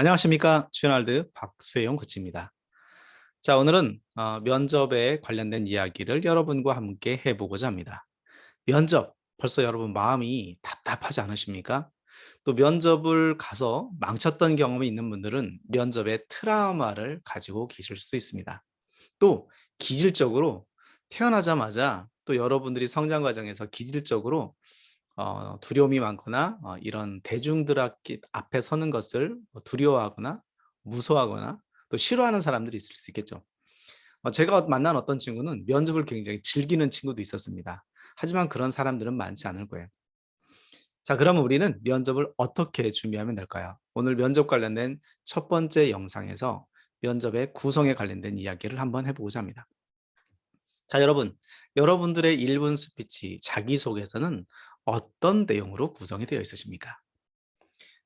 안녕하십니까. 쥐오날드 박세용 코치입니다. 자, 오늘은 면접에 관련된 이야기를 여러분과 함께 해보고자 합니다. 면접, 벌써 여러분 마음이 답답하지 않으십니까? 또 면접을 가서 망쳤던 경험이 있는 분들은 면접의 트라우마를 가지고 계실 수도 있습니다. 또 기질적으로 태어나자마자 또 여러분들이 성장 과정에서 기질적으로 두려움이 많거나 이런 대중들 앞에 서는 것을 두려워하거나 무서워하거나 또 싫어하는 사람들이 있을 수 있겠죠. 제가 만난 어떤 친구는 면접을 굉장히 즐기는 친구도 있었습니다. 하지만 그런 사람들은 많지 않을 거예요. 자, 그러면 우리는 면접을 어떻게 준비하면 될까요? 오늘 면접 관련된 첫 번째 영상에서 면접의 구성에 관련된 이야기를 한번 해보고자 합니다. 자, 여러분들의 1분 스피치 자기소개서는 어떤 내용으로 구성이 되어 있으십니까?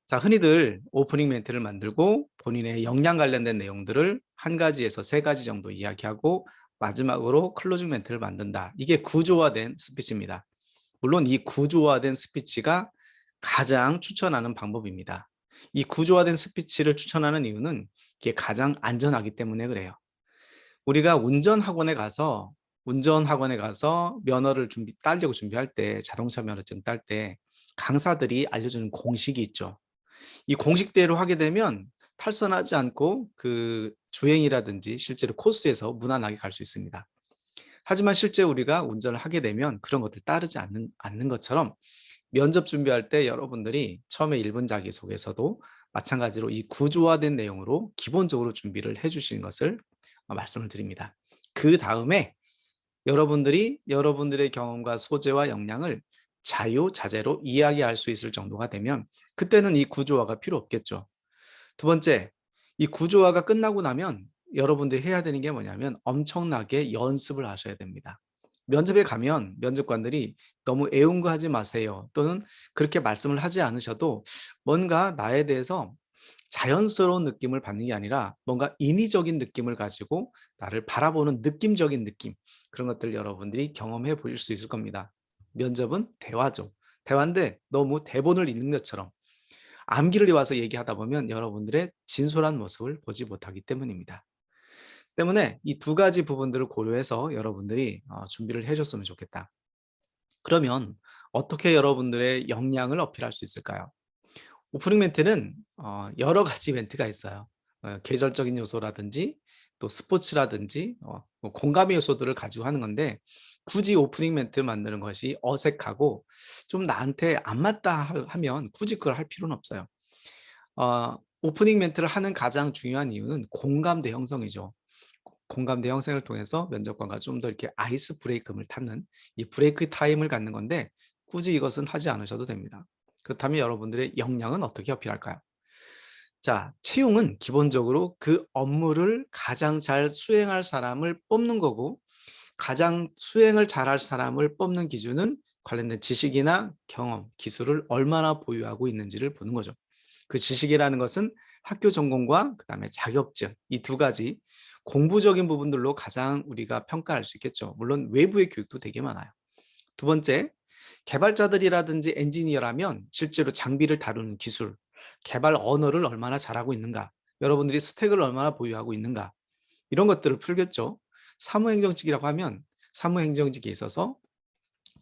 자, 흔히들 오프닝 멘트를 만들고 본인의 역량 관련된 내용들을 한 가지에서 세 가지 정도 이야기하고 마지막으로 클로징 멘트를 만든다. 이게 구조화된 스피치입니다. 물론 이 구조화된 스피치가 가장 추천하는 방법입니다. 이 구조화된 스피치를 추천하는 이유는 이게 가장 안전하기 때문에 그래요. 우리가 운전학원에 가서 면허를 따려고 준비할 때, 자동차 면허증 딸 때 강사들이 알려주는 공식이 있죠. 이 공식대로 하게 되면 탈선하지 않고 그 주행이라든지 실제로 코스에서 무난하게 갈 수 있습니다. 하지만 실제 우리가 운전을 하게 되면 그런 것들 따르지 않는 것처럼 면접 준비할 때 여러분들이 처음에 1분 자기소개서도 마찬가지로 이 구조화된 내용으로 기본적으로 준비를 해 주시는 것을 말씀을 드립니다. 그 다음에 여러분들이 여러분들의 경험과 소재와 역량을 자유자재로 이야기할 수 있을 정도가 되면 그때는 이 구조화가 필요 없겠죠. 두 번째, 이 구조화가 끝나고 나면 여러분들이 해야 되는 게 뭐냐면 엄청나게 연습을 하셔야 됩니다. 면접에 가면 면접관들이 너무 애운거하지 마세요. 또는 그렇게 말씀을 하지 않으셔도 뭔가 나에 대해서 자연스러운 느낌을 받는 게 아니라 뭔가 인위적인 느낌을 가지고 나를 바라보는 느낌적인 느낌, 그런 것들 여러분들이 경험해 보실 수 있을 겁니다. 면접은 대화죠. 대화인데 너무 대본을 읽는 것처럼 암기를 와서 얘기하다 보면 여러분들의 진솔한 모습을 보지 못하기 때문입니다. 때문에 이 두 가지 부분들을 고려해서 여러분들이 준비를 해줬으면 좋겠다. 그러면 어떻게 여러분들의 역량을 어필할 수 있을까요? 오프닝 멘트는 여러 가지 멘트가 있어요. 계절적인 요소라든지 또 스포츠라든지 뭐 공감의 요소들을 가지고 하는 건데 굳이 오프닝 멘트 만드는 것이 어색하고 좀 나한테 안 맞다 하면 굳이 그걸 할 필요는 없어요. 오프닝 멘트를 하는 가장 중요한 이유는 공감대 형성이죠. 공감대 형성을 통해서 면접관과 좀 더 이렇게 아이스 브레이크를 타는 이 브레이크 타임을 갖는 건데 굳이 이것은 하지 않으셔도 됩니다. 그렇다면 여러분들의 역량은 어떻게 어필할까요? 자, 채용은 기본적으로 그 업무를 가장 잘 수행할 사람을 뽑는 거고 가장 수행을 잘할 사람을 뽑는 기준은 관련된 지식이나 경험, 기술을 얼마나 보유하고 있는지를 보는 거죠. 그 지식이라는 것은 학교 전공과 그다음에 자격증 이 두 가지 공부적인 부분들로 가장 우리가 평가할 수 있겠죠. 물론 외부의 교육도 되게 많아요. 두 번째, 개발자들이라든지 엔지니어라면 실제로 장비를 다루는 기술, 개발 언어를 얼마나 잘하고 있는가, 여러분들이 스택을 얼마나 보유하고 있는가, 이런 것들을 풀겠죠. 사무행정직이라고 하면 사무행정직에 있어서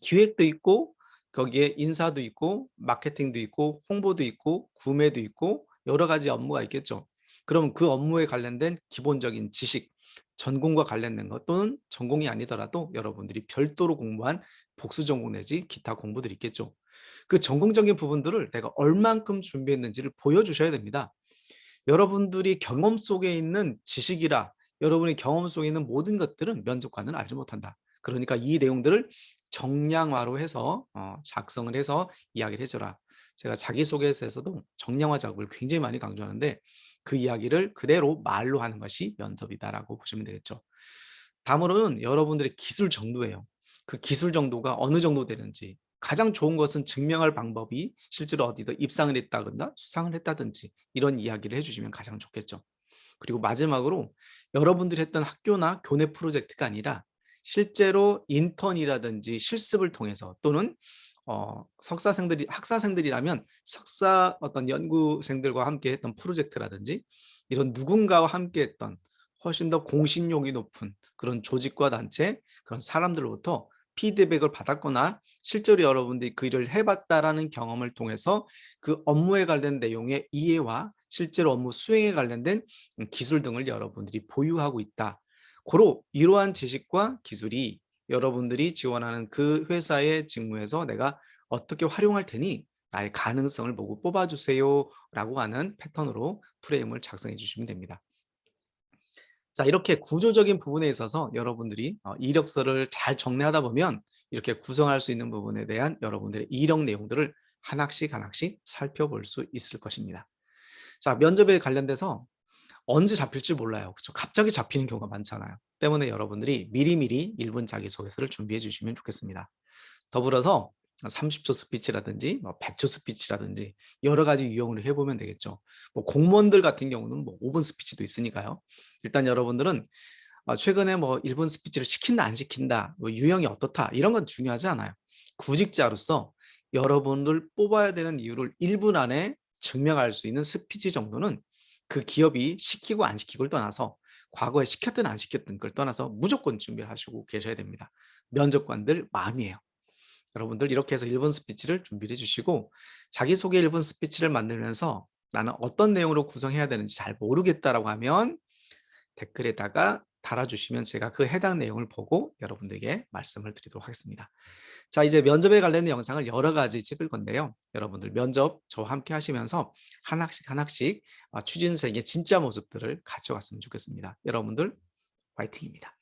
기획도 있고 거기에 인사도 있고 마케팅도 있고 홍보도 있고 구매도 있고 여러 가지 업무가 있겠죠. 그럼 그 업무에 관련된 기본적인 지식, 전공과 관련된 것 또는 전공이 아니더라도 여러분들이 별도로 공부한 복수 전공 내지 기타 공부들이 있겠죠. 그 전공적인 부분들을 내가 얼만큼 준비했는지를 보여주셔야 됩니다. 여러분들이 경험 속에 있는 지식이라 여러분의 경험 속에 있는 모든 것들은 면접관은 알지 못한다. 그러니까 이 내용들을 정량화로 해서 작성을 해서 이야기를 해줘라. 제가 자기소개서에서도 정량화 작업을 굉장히 많이 강조하는데 그 이야기를 그대로 말로 하는 것이 면접이다라고 보시면 되겠죠. 다음으로는 여러분들의 기술 정도예요. 그 기술 정도가 어느 정도 되는지 가장 좋은 것은 증명할 방법이 실제로 어디다 입상을 했다거나 수상을 했다든지 이런 이야기를 해주시면 가장 좋겠죠. 그리고 마지막으로 여러분들이 했던 학교나 교내 프로젝트가 아니라 실제로 인턴이라든지 실습을 통해서 또는 석사생들이 학사생들이라면 석사 어떤 연구생들과 함께 했던 프로젝트라든지 이런 누군가와 함께 했던 훨씬 더 공신력이 높은 그런 조직과 단체, 그런 사람들로부터 피드백을 받았거나 실제로 여러분들이 그 일을 해 봤다라는 경험을 통해서 그 업무에 관련 내용의 이해와 실제로 업무 수행에 관련된 기술 등을 여러분들이 보유하고 있다. 고로 이러한 지식과 기술이 여러분들이 지원하는 그 회사의 직무에서 내가 어떻게 활용할 테니 나의 가능성을 보고 뽑아주세요 라고 하는 패턴으로 프레임을 작성해 주시면 됩니다. 자, 이렇게 구조적인 부분에 있어서 여러분들이 이력서를 잘 정리하다 보면 이렇게 구성할 수 있는 부분에 대한 여러분들의 이력 내용들을 하나씩 하나씩 살펴볼 수 있을 것입니다. 자, 면접에 관련돼서 언제 잡힐지 몰라요. 그쵸? 갑자기 잡히는 경우가 많잖아요. 때문에 여러분들이 미리미리 1분 자기소개서를 준비해 주시면 좋겠습니다. 더불어서 30초 스피치라든지 100초 스피치라든지 여러 가지 유형으로 해보면 되겠죠. 뭐 공무원들 같은 경우는 뭐 5분 스피치도 있으니까요. 일단 여러분들은 최근에 뭐 1분 스피치를 시킨다 안 시킨다, 뭐 유형이 어떻다 이런 건 중요하지 않아요. 구직자로서 여러분을 뽑아야 되는 이유를 1분 안에 증명할 수 있는 스피치 정도는 그 기업이 시키고 안 시키고를 떠나서 과거에 시켰든 안 시켰든 그걸 떠나서 무조건 준비를 하시고 계셔야 됩니다. 면접관들 마음이에요. 여러분들 이렇게 해서 1분 스피치를 준비를 해 주시고 자기소개 1분 스피치를 만들면서 나는 어떤 내용으로 구성해야 되는지 잘 모르겠다라고 하면 댓글에다가 달아주시면 제가 그 해당 내용을 보고 여러분들에게 말씀을 드리도록 하겠습니다. 자, 이제 면접에 관련된 영상을 여러 가지 찍을 건데요. 여러분들 면접 저와 함께 하시면서 하나씩 하나씩 취준생의 진짜 모습들을 가져갔으면 좋겠습니다. 여러분들 화이팅입니다.